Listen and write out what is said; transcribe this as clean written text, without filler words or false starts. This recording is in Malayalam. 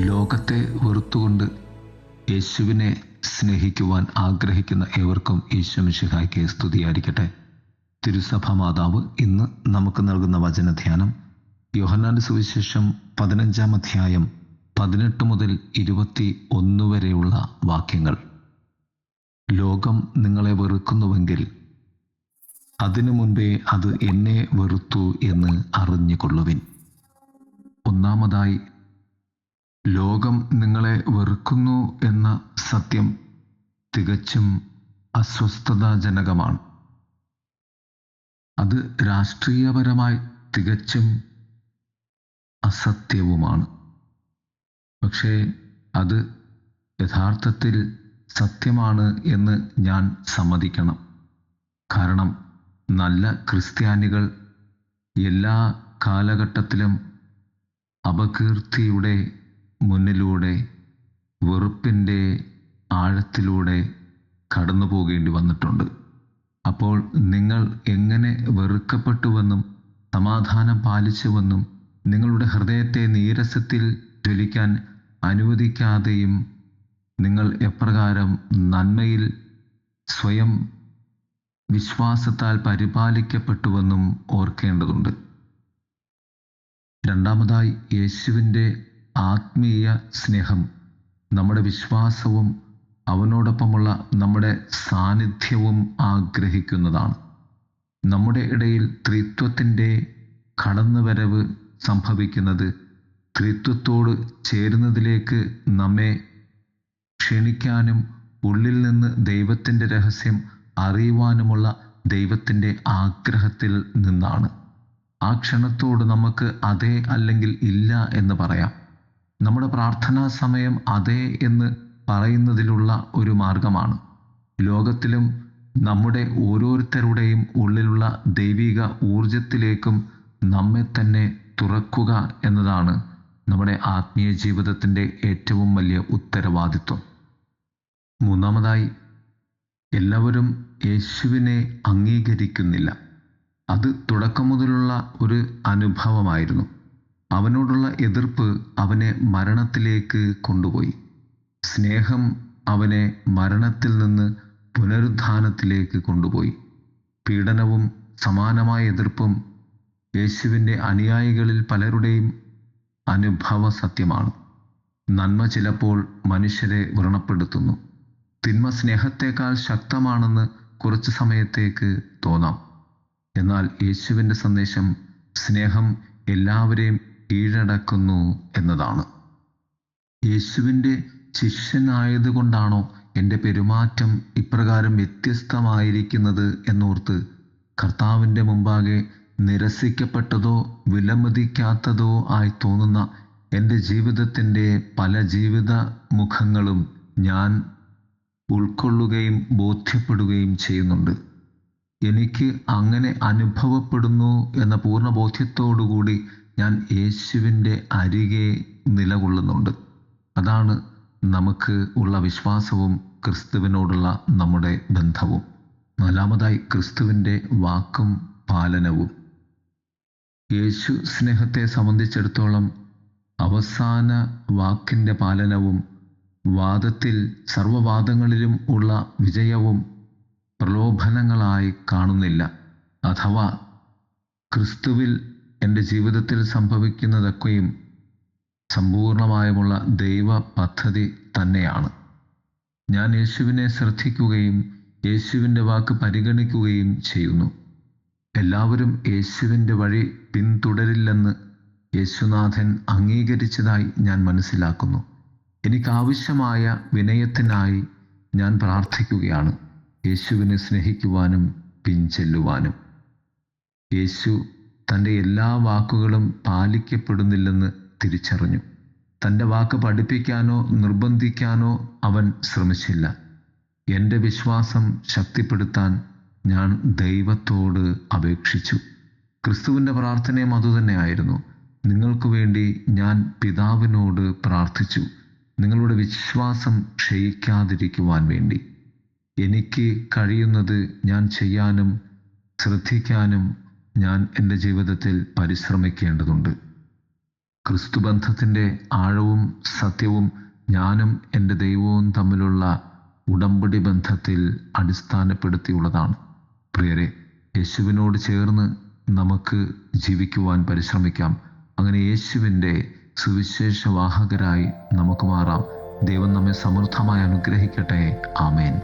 ലോകത്തെ വെറുത്തുകൊണ്ട് യേശുവിനെ സ്നേഹിക്കുവാൻ ആഗ്രഹിക്കുന്ന ഏവർക്കും യേശു മിശിഹായ്ക്ക് സ്തുതിയായിരിക്കട്ടെ. തിരുസഭ മാതാവ് ഇന്ന് നമുക്ക് നൽകുന്ന വചനധ്യാനം യോഹന്നാന്റെ സുവിശേഷം 15-ാം അധ്യായം 18 മുതൽ 21 വരെയുള്ള വാക്യങ്ങൾ. ലോകം നിങ്ങളെ വെറുക്കുന്നുവെങ്കിൽ അതിനു മുൻപേ അത് എന്നെ വെറുത്തു എന്ന് അറിഞ്ഞുകൊള്ളുവിൻ. ഒന്നാമതായി, ലോകം നിങ്ങളെ വെറുക്കുന്നു എന്ന സത്യം തികച്ചും അസ്വസ്ഥതാജനകമാണ്. അത് രാഷ്ട്രീയപരമായി തികച്ചും അസത്യവുമാണ്. പക്ഷേ അത് യഥാർത്ഥത്തിൽ സത്യമാണ് എന്ന് ഞാൻ സമ്മതിക്കണം. കാരണം നല്ല ക്രിസ്ത്യാനികൾ എല്ലാ കാലഘട്ടത്തിലും അപകീർത്തിയുടെ മുന്നിലൂടെ വെറുപ്പിൻ്റെ ആഴത്തിലൂടെ കടന്നു പോകേണ്ടി വന്നിട്ടുണ്ട്. അപ്പോൾ നിങ്ങൾ എങ്ങനെ വെറുക്കപ്പെട്ടുവെന്നും സമാധാനം പാലിച്ചുവെന്നും നിങ്ങളുടെ ഹൃദയത്തെ നീരസത്തിൽ ജ്വലിക്കാൻ അനുവദിക്കാതെയും നിങ്ങൾ എപ്രകാരം നന്മയിൽ സ്വയം വിശ്വാസത്താൽ പരിപാലിക്കപ്പെട്ടുവെന്നും ഓർക്കേണ്ടതുണ്ട്. രണ്ടാമതായി, യേശുവിൻ്റെ ആത്മീയ സ്നേഹം നമ്മുടെ വിശ്വാസവും അവനോടൊപ്പമുള്ള നമ്മുടെ സാന്നിധ്യവും ആഗ്രഹിക്കുന്നതാണ്. നമ്മുടെ ഇടയിൽ ത്രിത്വത്തിൻ്റെ കടന്നുവരവ് സംഭവിക്കുന്നത് ത്രിത്വത്തോട് ചേരുന്നതിലേക്ക് നമ്മെ ക്ഷണിക്കാനും ഉള്ളിൽ നിന്ന് ദൈവത്തിൻ്റെ രഹസ്യം അറിയുവാനുമുള്ള ദൈവത്തിൻ്റെ ആഗ്രഹത്തിൽ നിന്നാണ്. ആ ക്ഷണത്തോട് നമുക്ക് അതെ അല്ലെങ്കിൽ ഇല്ല എന്ന് പറയാം. നമ്മുടെ പ്രാർത്ഥനാ സമയം അതെ എന്ന് പറയുന്നതിലുള്ള ഒരു മാർഗമാണ്. ലോകത്തിലും നമ്മുടെ ഓരോരുത്തരുടെയും ഉള്ളിലുള്ള ദൈവിക ഊർജത്തിലേക്കും നമ്മെ തന്നെ തുറക്കുക എന്നതാണ് നമ്മുടെ ആത്മീയ ജീവിതത്തിൻ്റെ ഏറ്റവും വലിയ ഉത്തരവാദിത്വം. മൂന്നാമതായി, എല്ലാവരും യേശുവിനെ അംഗീകരിക്കുന്നില്ല. അത് തുടക്കം മുതലുള്ള ഒരു അനുഭവമായിരുന്നു. അവനോടുള്ള എതിർപ്പ് അവനെ മരണത്തിലേക്ക് കൊണ്ടുപോയി. സ്നേഹം അവനെ മരണത്തിൽ നിന്ന് പുനരുത്ഥാനത്തിലേക്ക് കൊണ്ടുപോയി. പീഡനവും സമാനമായ എതിർപ്പും യേശുവിൻ്റെ അനുയായികളിൽ പലരുടെയും അനുഭവ സത്യമാണ്. നന്മ ചിലപ്പോൾ മനുഷ്യരെ വ്രണപ്പെടുത്തുന്നു. തിന്മ സ്നേഹത്തേക്കാൾ ശക്തമാണെന്ന് കുറച്ചു സമയത്തേക്ക് തോന്നാം. എന്നാൽ യേശുവിൻ്റെ സന്ദേശം സ്നേഹം എല്ലാവരെയും കീഴടക്കുന്നു എന്നതാണ്. യേശുവിൻ്റെ ശിഷ്യനായതുകൊണ്ടാണോ എൻ്റെ പെരുമാറ്റം ഇപ്രകാരം വ്യത്യസ്തമായിരിക്കുന്നത് എന്നോർത്ത് കർത്താവിൻ്റെ മുമ്പാകെ നിരസിക്കപ്പെട്ടതോ വിലമതിക്കാത്തതോ ആയി തോന്നുന്ന എൻ്റെ ജീവിതത്തിൻ്റെ പല ജീവിത മുഖങ്ങളും ഞാൻ ഉൾക്കൊള്ളുകയും ബോധ്യപ്പെടുകയും ചെയ്യുന്നുണ്ട്. എനിക്ക് അങ്ങനെ അനുഭവപ്പെടുന്നു എന്ന പൂർണ്ണ ബോധ്യത്തോടുകൂടി ഞാൻ യേശുവിൻ്റെ അരികെ നിലകൊള്ളുന്നുണ്ട്. അതാണ് നമുക്ക് ഉള്ള വിശ്വാസവും ക്രിസ്തുവിനോടുള്ള നമ്മുടെ ബന്ധവും. നാലാമതായി, ക്രിസ്തുവിൻ്റെ വാക്കും പാലനവും. യേശു സ്നേഹത്തെ സംബന്ധിച്ചിടത്തോളം അവസാന വാക്കിൻ്റെ പാലനവും വാദത്തിൽ സർവവാദങ്ങളിലും ഉള്ള വിജയവും പ്രലോഭനങ്ങളായി കാണുന്നില്ല. അഥവാ ക്രിസ്തുവിൽ എൻ്റെ ജീവിതത്തിൽ സംഭവിക്കുന്നതൊക്കെയും സമ്പൂർണമായുമുള്ള ദൈവ പദ്ധതി തന്നെയാണ്. ഞാൻ യേശുവിനെ ശ്രദ്ധിക്കുകയും യേശുവിൻ്റെ വാക്ക് പരിഗണിക്കുകയും ചെയ്യുന്നു. എല്ലാവരും യേശുവിൻ്റെ വഴി പിന്തുടരില്ലെന്ന് യേശുനാഥൻ അംഗീകരിച്ചതായി ഞാൻ മനസ്സിലാക്കുന്നു. എനിക്കാവശ്യമായ വിനയത്തിനായി ഞാൻ പ്രാർത്ഥിക്കുകയാണ്, യേശുവിനെ സ്നേഹിക്കുവാനും പിൻചെല്ലുവാനും. യേശു തൻ്റെ എല്ലാ വാക്കുകളും പാലിക്കപ്പെടുന്നില്ലെന്ന് തിരിച്ചറിഞ്ഞു. തൻ്റെ വാക്ക് പഠിപ്പിക്കാനോ നിർബന്ധിക്കാനോ അവൻ ശ്രമിച്ചില്ല. എൻ്റെ വിശ്വാസം ശക്തിപ്പെടുത്താൻ ഞാൻ ദൈവത്തോട് അപേക്ഷിച്ചു. ക്രിസ്തുവിൻ്റെ പ്രാർത്ഥനയും അതുതന്നെയായിരുന്നു. നിങ്ങൾക്ക് വേണ്ടി ഞാൻ പിതാവിനോട് പ്രാർത്ഥിച്ചു, നിങ്ങളുടെ വിശ്വാസം ക്ഷയിക്കാതിരിക്കുവാൻ വേണ്ടി. എനിക്ക് കഴിയുന്നത് ഞാൻ ചെയ്യാനും ശ്രദ്ധിക്കാനും ഞാൻ എൻ്റെ ജീവിതത്തിൽ പരിശ്രമിക്കേണ്ടതുണ്ട്. ക്രിസ്തുബന്ധത്തിൻ്റെ ആഴവും സത്യവും ഞാനും എൻ്റെ ദൈവവും തമ്മിലുള്ള ഉടമ്പടി ബന്ധത്തിൽ അടിസ്ഥാനപ്പെടുത്തിയുള്ളതാണ്. പ്രിയരെ, യേശുവിനോട് ചേർന്ന് നമുക്ക് ജീവിക്കുവാൻ പരിശ്രമിക്കാം. അങ്ങനെ യേശുവിൻ്റെ സുവിശേഷവാഹകരായി നമുക്ക് മാറാം. ദൈവം നമ്മെ സമൃദ്ധമായി അനുഗ്രഹിക്കട്ടെ. ആമേൻ.